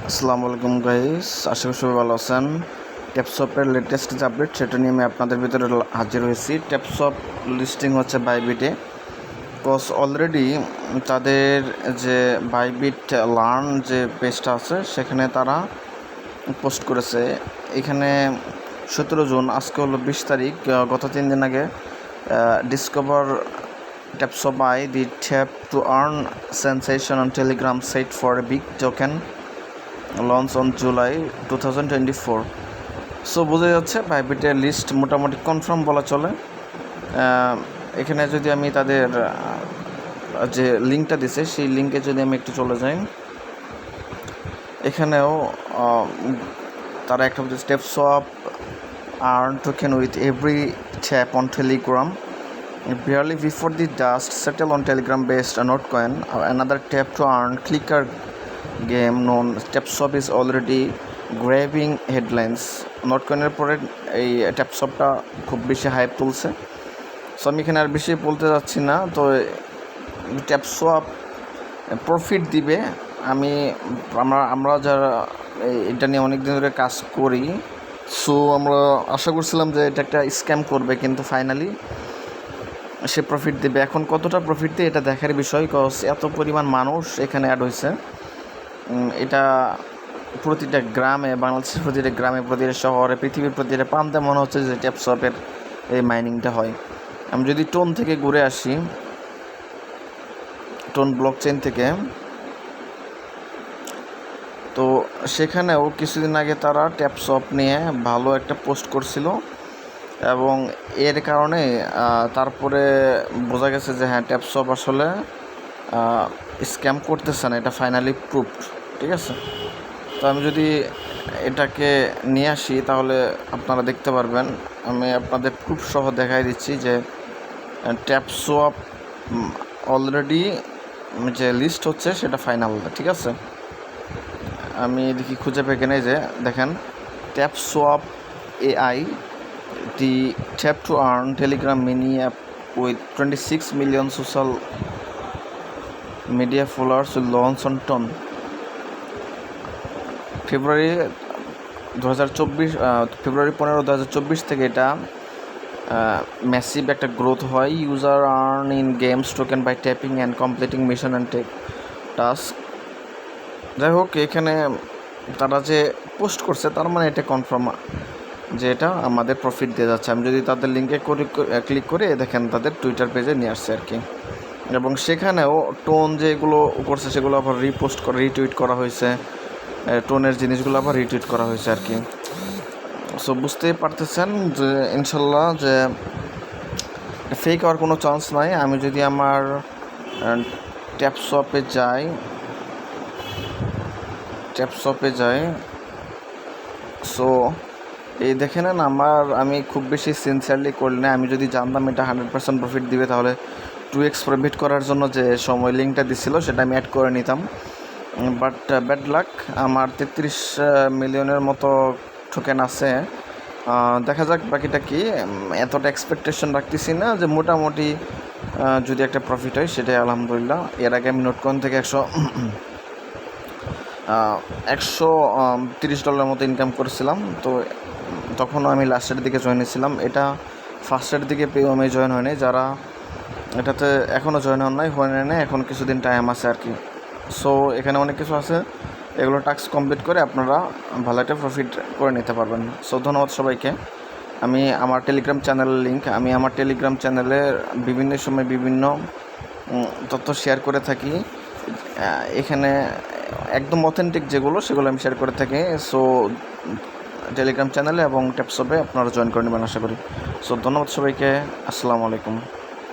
আসসালামু আলাইকুম গাইস, আশা করি সবাই ভালো আছেন। ট্যাপসপের লেটেস্ট যে আপডেট সেটা নিয়ে আমি আপনাদের ভিতরে হাজির হয়েছি। ট্যাপসপ লিস্টিং হচ্ছে বাইবিটে, বিকজ অলরেডি তাদের যে বাইবিট লার্ন যে পেজটা আছে সেখানে তারা পোস্ট করেছে। এখানে 17 জুন, আজকে হলো 20 তারিখ, গত 3 দিন আগে discover Tapswap by the tap to earn sensation on Telegram set for a big token launch on July 2024। So বোঝা যাচ্ছে বাইবিটের লিস্ট মোটামুটি কনফার্ম বলা চলে। এখানে যদি আমি তাদের যে লিঙ্কটা দিছে সেই লিঙ্কে যদি আমি একটু চলে যাই, এখানেও তারা একটা ট্যাপসপ earn token with every tap on Telegram barely before the dust settle on telegram based on Notcoin. Another tap to earn clicker game known TapSwap is already grabbing headlines. Notcoin-এর পরে এই ট্যাপসপটা খুব বেশি হাইপ তুলছে। সো আমি এখানে আর বেশি বলতে যাচ্ছি না। তো ট্যাপসপ প্রফিট দিবে, আমরা যারা এটা নিয়ে অনেক দিন ধরে কাজ করি, সো আমরা আশা করছিলাম যে এটা একটা স্ক্যাম করবে, কিন্তু ফাইনালি সে প্রফিট দেবে। এখন কতটা প্রফিট দেয় এটা দেখার বিষয়, কজ এত পরিমাণ মানুষ এখানে অ্যাড হয়েছে। এটা প্রতিটা গ্রামে, বাংলাদেশের প্রতিটা গ্রামে, প্রতিটা শহরে, পৃথিবীর প্রতিটা প্রান্তে মনে হচ্ছে যে ট্যাপসপের এই মাইনিংটা হয়। আমি যদি টোন থেকে ঘুরে আসি, টোন ব্লকচেন থেকে, তো সেখানেও কিছুদিন আগে তারা ট্যাপসপ নিয়ে ভালো একটা পোস্ট করছিল, এবং এর কারণে তারপরে বোঝা গেছে যে হ্যাঁ, ট্যাপসপ আসলে স্ক্যাম করতেছে না, এটা ফাইনালি প্রুভড। ঠিক আছে, তো আমি যদি এটাকে নিয়ে আসি তাহলে আপনারা দেখতে পারবেন। আমি আপনাদের প্রুফ সহ দেখাই দিচ্ছি যে ট্যাপসপ অলরেডি যে লিস্ট হচ্ছে সেটা ফাইনাল। ঠিক আছে, আমি দেখি খুঁজে পেয়ে নেই যে দেখেন, ট্যাপসপ AI, the tap to earn Telegram mini app with 26 million social media followers will launch on Ton. ফেব্রুয়ারি 15, 2024 থেকে এটা ম্যাসিভ একটা গ্রোথ হয়। User earn in games token by tapping and completing mission and task. যাই হোক, এখানে তারা যে post করছে তার মানে এটা কনফার্ম যে এটা আমাদের প্রফিট দিয়ে যাচ্ছে। আমি যদি তাদের লিঙ্কে ক্লিক করে দেখেন, তাদের টুইটার পেজে নিয়ে আসছে আর কি, এবং সেখানেও টোন যেগুলো করছে সেগুলো আবার রিটুইট করা হয়েছে, টোনের জিনিসগুলো আবার রিটুইট করা হয়েছে আর কি। সো বুঝতেই পারতেছেন যে ইনশাল্লাহ যে ফেক হওয়ার কোনো চান্স নাই। আমি যদি আমার ট্যাপসপে যাই, সো এই দেখে নেন, আমি খুব বেশি সিনসিয়ারলি করলে না। আমি যদি জানতাম এটা 100% প্রফিট দিবে, তাহলে 2x প্রফিট করার জন্য যে সময় লিঙ্কটা দিছিল সেটা আমি অ্যাড করে নিতাম। বাট ব্যাড লাক, আমার 33 মিলিয়নের মতো টোকেন আছে। দেখা যাক বাকিটা কি। এতটা এক্সপেকটেশন রাখতেছি না, যে মোটামুটি যদি একটা প্রফিট হয় সেটাই আলহামদুলিল্লাহ। এর আগে আমি নোটকয়েন থেকে $130 মতো ইনকাম করেছিলাম। তো তখনও আমি লাস্টের দিকে জয়েন হয়েছিলাম। এটা ফার্স্টের দিকে পেয়েও আমি জয়েন হয়নি। যারা এটাতে এখনও জয়েন হয়ে নেয়, এখন কিছুদিন টাইম আছে আর কি। সো এখানে অনেক কিছু আছে, এগুলো টাস্ক কমপ্লিট করে আপনারা ভালো একটা প্রফিট করে নিতে পারবেন। সো ধন্যবাদ সবাইকে। আমি আমার টেলিগ্রাম চ্যানেলের লিঙ্ক, আমি আমার টেলিগ্রাম চ্যানেলে বিভিন্ন সময় বিভিন্ন তথ্য শেয়ার করে থাকি। এখানে একদম অথেন্টিক যেগুলো, সেগুলো আমি শেয়ার করে থাকি। সো টেলিগ্রাম চ্যানেলে এবং ট্যাপসপে আপনারা জয়েন করে নেবেন আশা করি। সো ধন্যবাদ সবাইকে, আসসালামু আলাইকুম।